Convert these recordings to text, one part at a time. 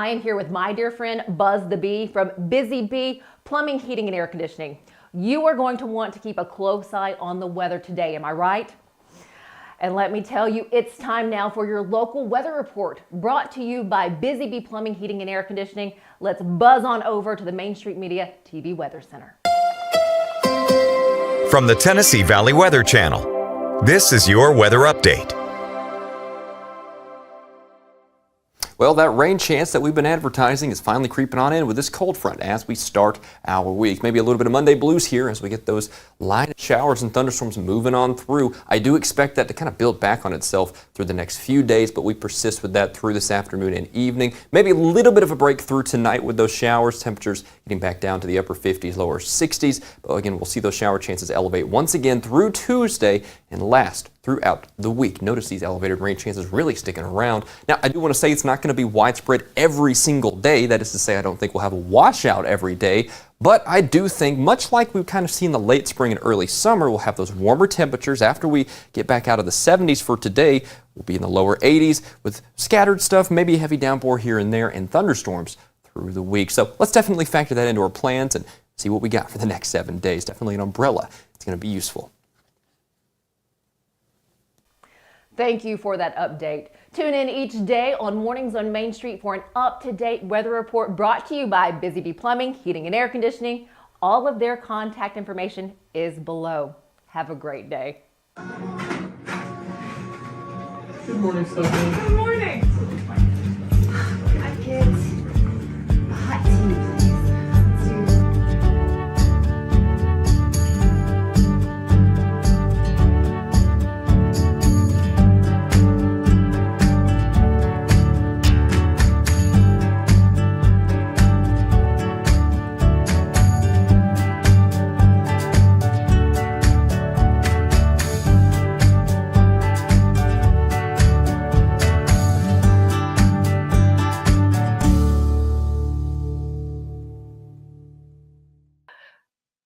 I am here with my dear friend Buzz the Bee from Busy Bee Plumbing, Heating, and Air Conditioning. You are going to want to keep a close eye on the weather today, am I right? And let me tell you, it's time now for your local weather report, brought to you by Busy Bee Plumbing, Heating, and Air Conditioning. Let's buzz on over to the Main Street Media TV Weather Center. From the Tennessee Valley Weather Channel, this is your weather update. Well, that rain chance that we've been advertising is finally creeping on in with this cold front as we start our week. Maybe a little bit of Monday blues here as we get those light showers and thunderstorms moving on through. I do expect that to kind of build back on itself through the next few days, but we persist with that through this afternoon and evening. Maybe a little bit of a breakthrough tonight with those showers. Temperatures getting back down to the upper 50s, lower 60s. But again, we'll see those shower chances elevate once again through Tuesday and last throughout the week. Notice these elevated rain chances really sticking around. Now, I do want to say it's not going to be widespread every single day. That is to say, I don't think we'll have a washout every day. But I do think, much like we've kind of seen the late spring and early summer, we'll have those warmer temperatures. After we get back out of the 70s for today, we'll be in the lower 80s with scattered stuff, maybe a heavy downpour here and there, and thunderstorms through the week. So let's definitely factor that into our plans and see what we got for the next 7 days. Definitely an umbrella. It's going to be useful. Thank you for that update. Tune in each day on Mornings on Main Street for an up-to-date weather report brought to you by Busy Bee Plumbing, Heating, and Air Conditioning. All of their contact information is below. Have a great day. Good morning, Stefanie. Good morning. Hi, kids. Hot tea.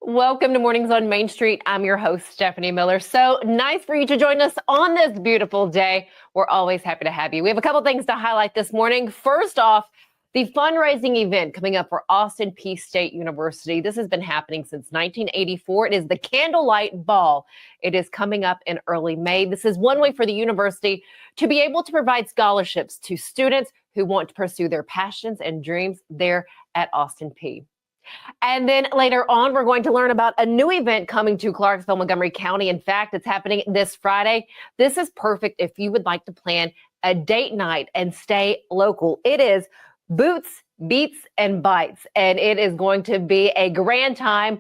Welcome to Mornings on Main Street. I'm your host, Stefanie Miller. So nice for you to join us on this beautiful day. We're always happy to have you. We have a couple things to highlight this morning. First off, the fundraising event coming up for Austin Peay State University. This has been happening since 1984. It is the Candlelight Ball. It is coming up in early May. This is one way for the university to be able to provide scholarships to students who want to pursue their passions and dreams there at Austin Peay. And then later on, we're going to learn about a new event coming to Clarksville, Montgomery County. In fact, it's happening this Friday. This is perfect if you would like to plan a date night and stay local. It is Boots, Beats, and Bites, and it is going to be a grand time,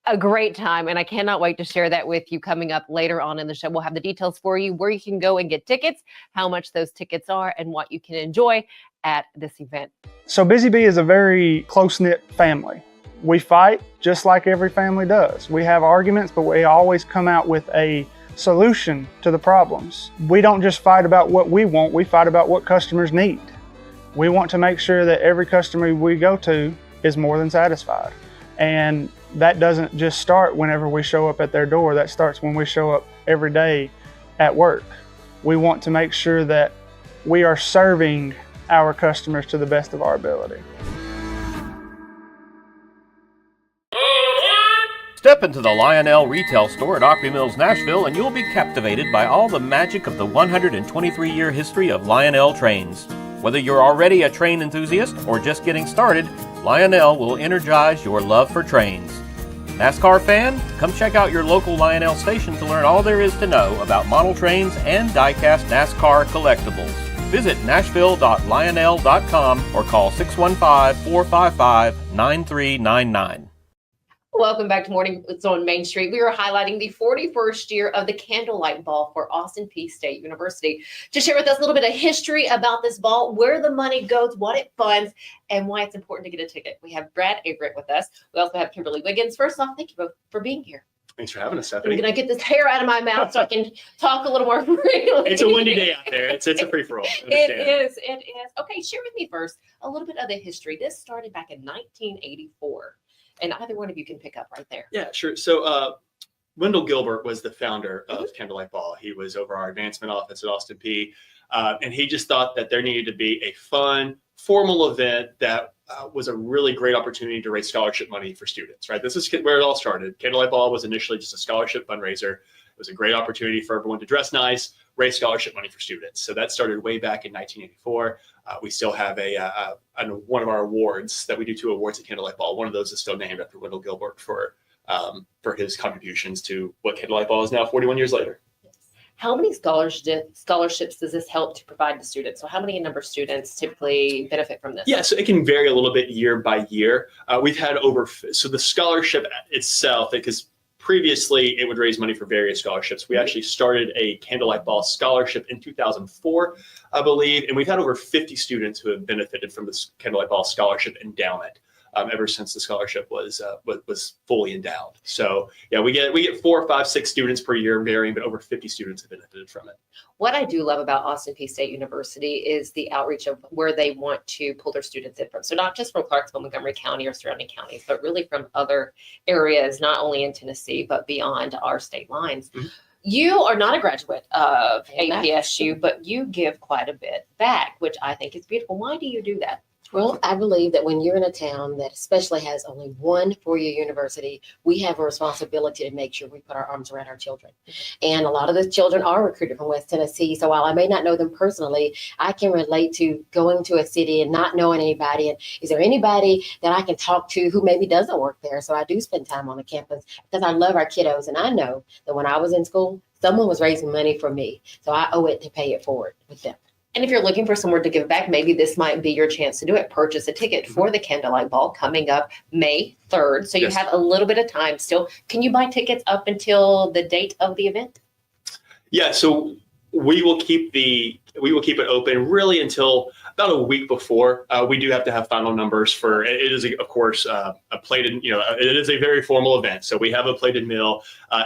a great time, and I cannot wait to share that with you coming up later on in the show. We'll have the details for you, where you can go and get tickets, how much those tickets are, and what you can enjoy at this event. So Busy Bee is a very close-knit family. We fight just like every family does. We have arguments, but we always come out with a solution to the problems. We don't just fight about what we want, we fight about what customers need. We want to make sure that every customer we go to is more than satisfied. And that doesn't just start whenever we show up at their door, that starts when we show up every day at work. We want to make sure that we are serving our customers to the best of our ability. Step into the Lionel retail store at Opry Mills, Nashville, and you'll be captivated by all the magic of the 123-year history of Lionel trains. Whether you're already a train enthusiast or just getting started, Lionel will energize your love for trains. NASCAR fan? Come check out your local Lionel station to learn all there is to know about model trains and die-cast NASCAR collectibles. Visit nashville.lionel.com or call 615-455-9399. Welcome back to Mornings on Main Street. We are highlighting the 41st year of the Candlelight Ball for Austin Peay State University. To share with us a little bit of history about this ball, where the money goes, what it funds, and why it's important to get a ticket. We have Brad Averitt with us. We also have Kimberly Wiggins. First off, thank you both for being here. Thanks for having us, Stefanie. I'm going to get this hair out of my mouth so I can talk a little more freely. It's a windy day out there. It's a free-for-all. It is. Okay, share with me first a little bit of the history. This started back in 1984. And either one of you can pick up right there. Yeah, sure. So Wendell Gilbert was the founder of Candlelight Ball. He was over our advancement office at Austin Peay. And he just thought that there needed to be a fun, formal event that was a really great opportunity to raise scholarship money for students, right? This is where it all started. Candlelight Ball was initially just a scholarship fundraiser. It was a great opportunity for everyone to dress nice, raise scholarship money for students. So that started way back in 1984. We still have one of our awards that we do 2 awards at Candlelight Ball. One of those is still named after Wendell Gilbert for his contributions to what Candlelight Ball is now 41 years later. How many scholarships does this help to provide to students? So how many number of students typically benefit from this? Yeah, so it can vary a little bit year by year. We've had so the scholarship itself, because previously it would raise money for various scholarships. We actually started a Candlelight Ball scholarship in 2004, I believe, and we've had over 50 students who have benefited from this Candlelight Ball scholarship endowment. Ever since the scholarship was fully endowed. So yeah, we get 4, 5, 6 students per year varying, but over 50 students have benefited from it. What I do love about Austin Peay State University is the outreach of where they want to pull their students in from. So not just from Clarksville, Montgomery County or surrounding counties, but really from other areas, not only in Tennessee, but beyond our state lines. Mm-hmm. You are not a graduate of APSU, but you give quite a bit back, which I think is beautiful. Why do you do that? Well, I believe that when you're in a town that especially has only one four-year university, we have a responsibility to make sure we put our arms around our children. And a lot of the children are recruited from West Tennessee. So while I may not know them personally, I can relate to going to a city and not knowing anybody. And is there anybody that I can talk to who maybe doesn't work there? So I do spend time on the campus because I love our kiddos. And I know that when I was in school, someone was raising money for me. So I owe it to pay it forward with them. And if you're looking for somewhere to give back, maybe this might be your chance to do it. Purchase a ticket for the Candlelight Ball coming up May 3rd. So you have a little bit of time still. Can you buy tickets up until the date of the event? Yeah, so we will keep it open really until about a week before. We do have to have final numbers for it. Is of course a plated, it is a very formal event. So we have a plated meal.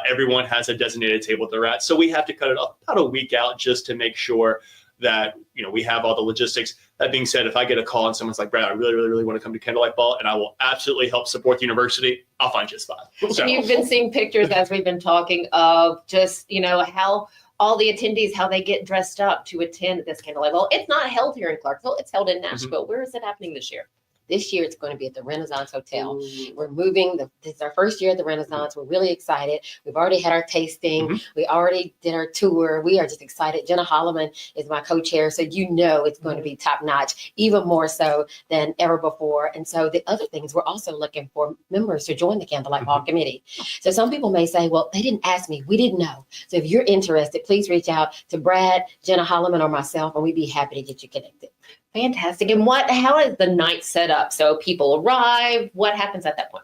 Everyone has a designated table they're at. So we have to cut it off about a week out just to make sure that we have all the logistics. That being said, if I get a call and someone's like, Brad, I really, really, really want to come to Candlelight Ball, and I will absolutely help support the university, I'll find you a spot. So. And you've been seeing pictures as we've been talking of just, how all the attendees, how they get dressed up to attend this Candlelight Ball. It's not held here in Clarksville. It's held in Nashville. Mm-hmm. Where is it happening this year? This year, it's going to be at the Renaissance Hotel. We're moving. This is our first year at the Renaissance. We're really excited. We've already had our tasting. Mm-hmm. We already did our tour. We are just excited. Jenna Holloman is my co-chair, so it's going to be top notch, even more so than ever before. And so the other things, we're also looking for members to join the Candlelight Ball Committee. So some people may say, well, they didn't ask me. We didn't know. So if you're interested, please reach out to Brad, Jenna Holloman, or myself, and we'd be happy to get you connected. Fantastic. And how is the night set up? So people arrive. What happens at that point?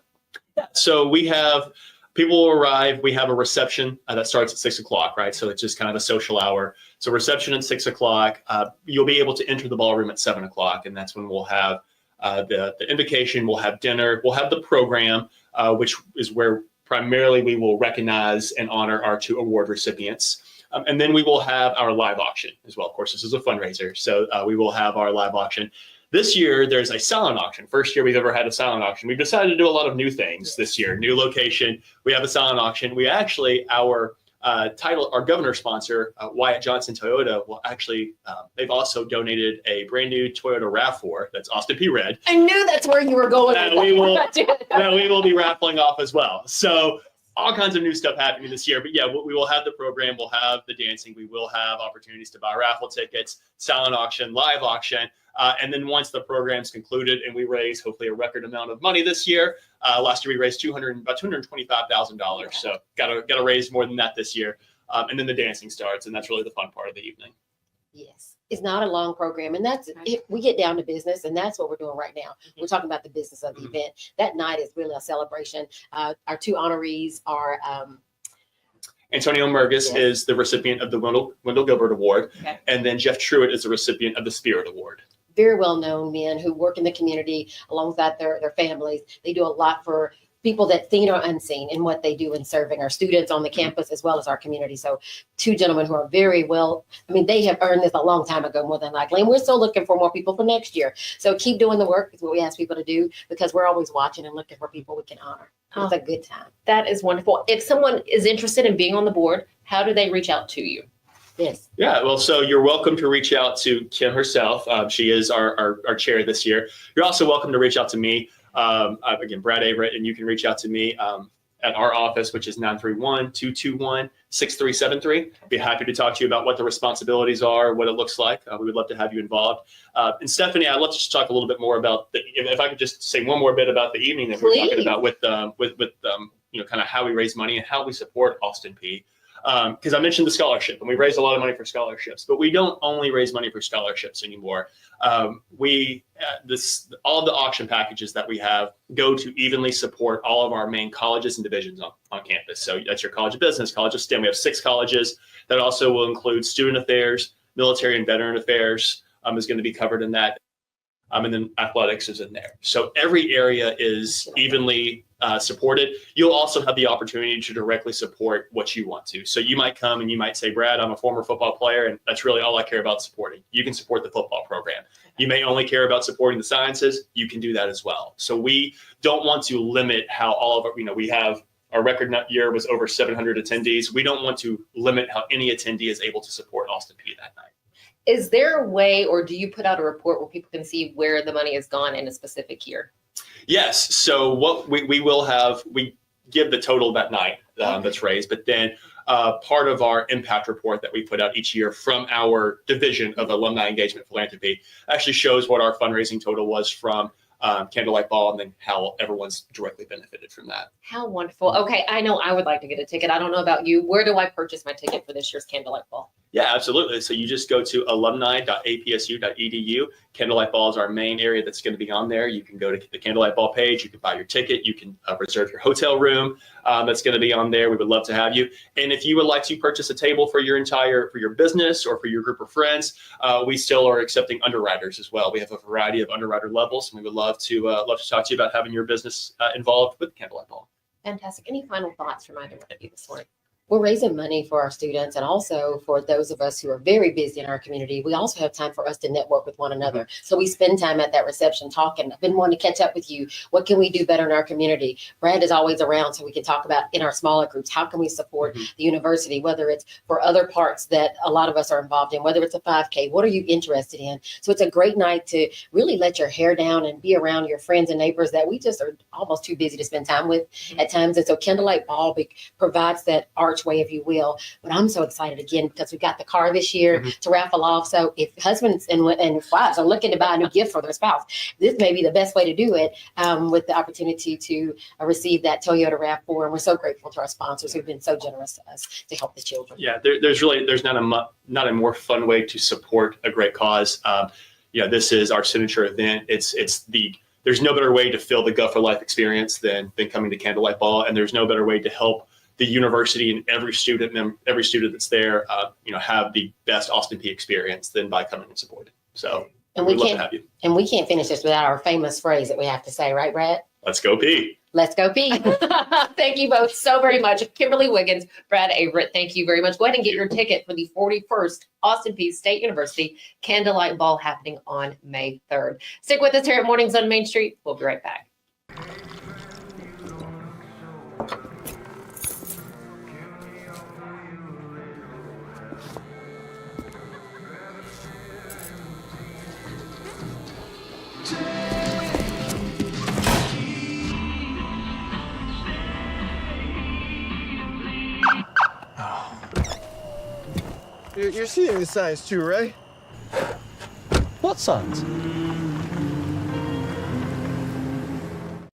So we have people arrive. We have a reception that starts at 6 o'clock, right? So it's just kind of a social hour. So reception at 6 o'clock. You'll be able to enter the ballroom at 7 o'clock, and that's when we'll have the invocation. We'll have dinner. We'll have the program, which is where primarily we will recognize and honor our 2 award recipients. And then we will have our live auction as well. Of course, this is a fundraiser, so we will have our live auction. This year, there's a silent auction. First year we've ever had a silent auction. We've decided to do a lot of new things this year. New location. We have a silent auction. We actually, our governor sponsor, Wyatt Johnson Toyota, will actually, they've also donated a brand new Toyota RAV4 that's Austin Peay Red. I knew that's where you were going. That we will be raffling off as well. So all kinds of new stuff happening this year. But yeah, we will have the program, we'll have the dancing, we will have opportunities to buy raffle tickets, silent auction, live auction. And then once the program's concluded and we raise hopefully a record amount of money this year, last year we raised about $225,000. So got to raise more than that this year. And then the dancing starts, and that's really the fun part of the evening. Yes. It's not a long program, and that's if we get down to business, and that's what we're doing right now. We're talking about the business of the event. That night is really a celebration. Our 2 honorees are Antonio Murgis is the recipient of the Wendell Gilbert Award, and then Jeff Truitt is the recipient of the Spirit Award. Very well-known men who work in the community alongside their families. They do a lot for people that seen or unseen in what they do in serving our students on the campus as well as our community. So 2 gentlemen who are very well, they have earned this a long time ago, more than likely. And we're still looking for more people for next year. So keep doing the work is what we ask people to do, because we're always watching and looking for people we can honor. It's a good time. That is wonderful. If someone is interested in being on the board, how do they reach out to you? Yes. Yeah, well, so you're welcome to reach out to Kim herself. She is our chair this year. You're also welcome to reach out to me. Again, Brad Averitt, and you can reach out to me at our office, which is 931-221-6373. Be happy to talk to you about what the responsibilities are, what it looks like. We would love to have you involved. And Stefanie, I'd love to just talk a little bit more about if I could just say one more bit about the evening that we're talking about with kind of how we raise money and how we support Austin Peay. Because I mentioned the scholarship, and we raise a lot of money for scholarships, but we don't only raise money for scholarships anymore. All of the auction packages that we have go to evenly support all of our main colleges and divisions on campus. So that's your College of Business, College of STEM. We have 6 colleges. That also will include student affairs, military and veteran affairs is going to be covered in that. And then athletics is in there. So every area is evenly supported. You'll also have the opportunity to directly support what you want to. So you might come and you might say, Brad, I'm a former football player, and that's really all I care about supporting. You can support the football program. You may only care about supporting the sciences. You can do that as well. So we don't want to limit how all of our, we have our record year was over 700 attendees. We don't want to limit how any attendee is able to support Austin Peay that night. Is there a way, or do you put out a report where people can see where the money has gone in a specific year? Yes. So what we will have, we give the total that night that's raised, but then part of our impact report that we put out each year from our division of alumni engagement philanthropy actually shows what our fundraising total was from Candlelight Ball, and then how everyone's directly benefited from that. How wonderful. Okay, I know I would like to get a ticket. I don't know about you. Where do I purchase my ticket for this year's Candlelight Ball? Yeah, absolutely. So you just go to alumni.apsu.edu. Candlelight Ball is our main area that's going to be on there. You can go to the Candlelight Ball page. You can buy your ticket. You can reserve your hotel room. That's going to be on there. We would love to have you. And if you would like to purchase a table for your business or for your group of friends, we still are accepting underwriters as well. We have a variety of underwriter levels, and we would love to talk to you about having your business involved with Candlelight Ball. Fantastic. Any final thoughts from either of you this morning? We're raising money for our students, and also for those of us who are very busy in our community. We also have time for us to network with one another. So we spend time at that reception talking. I've been wanting to catch up with you. What can we do better in our community? Brad is always around, so we can talk about in our smaller groups, how can we support the university, whether it's for other parts that a lot of us are involved in, whether it's a 5K, what are you interested in? So it's a great night to really let your hair down and be around your friends and neighbors that we just are almost too busy to spend time with at times. And so Candlelight Ball provides that archway, if you will. But I'm so excited again because we got the car this year to raffle off. So if husbands and wives are looking to buy a new gift for their spouse, this may be the best way to do it, with the opportunity to receive that Toyota RAV4. And we're so grateful to our sponsors who've been so generous to us to help the children. Yeah, there's not a more fun way to support a great cause. This is our signature event. There's no better way to fill the Gut for Life experience than coming to Candlelight Ball, and there's no better way to help the university and every student that's there, have the best Austin Peay experience than by coming and supporting. So we'd love to have you. And we can't finish this without our famous phrase that we have to say, right, Brad? Let's go Peay. Let's go Peay. Thank you both so very much. Kimberly Wiggins, Brad Averitt, thank you very much. Go ahead and get your ticket for the 41st Austin Peay State University Candlelight Ball happening on May 3rd. Stick with us here at Mornings on Main Street. We'll be right back. You're seeing the signs too, right? What signs?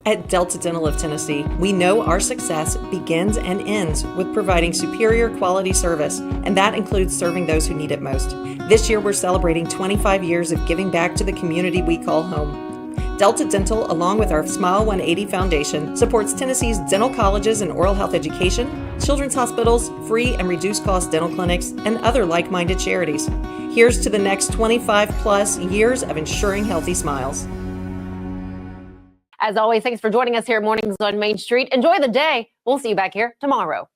At Delta Dental of Tennessee, we know our success begins and ends with providing superior quality service, and that includes serving those who need it most. This year, we're celebrating 25 years of giving back to the community we call home. Delta Dental, along with our Smile 180 Foundation, supports Tennessee's dental colleges and oral health education, children's hospitals, free and reduced cost dental clinics, and other like-minded charities. Here's to the next 25 plus years of ensuring healthy smiles. As always, thanks for joining us here at Mornings on Main Street. Enjoy the day. We'll see you back here tomorrow.